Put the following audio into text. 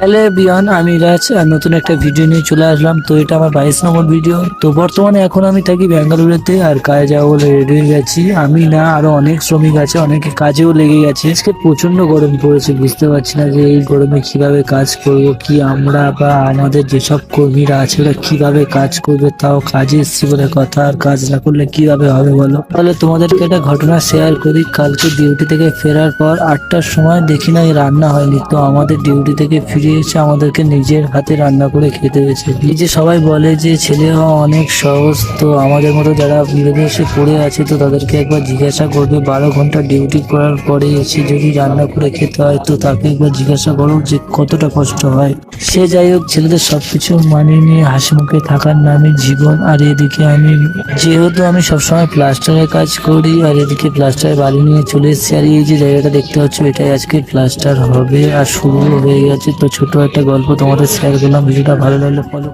Hello everyone, আমি রাজ আর নতুন একটা ভিডিও নিয়ে চলে আসলাম। তো এটা আমার 22 নম্বর ভিডিও। তো বর্তমানে এখন আমি থাকি বেঙ্গালুরুতে, আর কাজে যাবো বলে রেডি হয়ে গেছি। আমি না, আরো অনেক শ্রমিক আছে, অনেকে কাজেও লেগে গেছে। আজকে প্রচন্ড গরম পড়েছে, বুঝতে পারছি না যে এই গরমে কিভাবে কাজ করব, কি আমরা বা আমাদের যেসব কর্মীরা আছে ওরা কিভাবে কাজ করবে। তাও কাজে এসেছি বলে কথা, আর কাজ না করলে কিভাবে হবে বলো। তাহলে তোমাদেরকে একটা ঘটনা শেয়ার করি। কালকে ডিউটি থেকে ফেরার পর 8টার সময় দেখি না রান্না হয়নি। তো আমাদের ডিউটি থেকে ফিরে এসে আমাদেরকে নিজের হাতে রান্না করে খেতে হয়েছে। এই যে সবাই বলে যে ছেলে হওয়া অনেক সহজ, তো আমাদের মতো যারা বিদেশে পড়ে আছে তো তাদেরকে একবার জিজ্ঞাসা করবে, 12 ঘন্টা ডিউটি করার পরে এসে যদি রান্না করে খেতে হয় তো তাকে একবার জিজ্ঞাসা করো যে কতটা কষ্ট হয়। সে যাই হোক, ছেলেদের সবকিছু মানিয়ে নিয়ে হাসি মুখে থাকার নামে জীবন। আর এদিকে আমি, যেহেতু আমি সবসময় প্লাস্টারের কাজ করি, আর এদিকে প্লাস্টারের বাড়ি নিয়ে চলে এসেছি। আর এই যে জায়গাটা দেখতে পাচ্ছ, এটাই আজকে প্লাস্টার হবে আর শুরু হয়ে গেছে। তো ছোট একটা গল্প তোমাদের শেয়ার করলাম, ভিডিওটা ভালো লাগলে ফলো।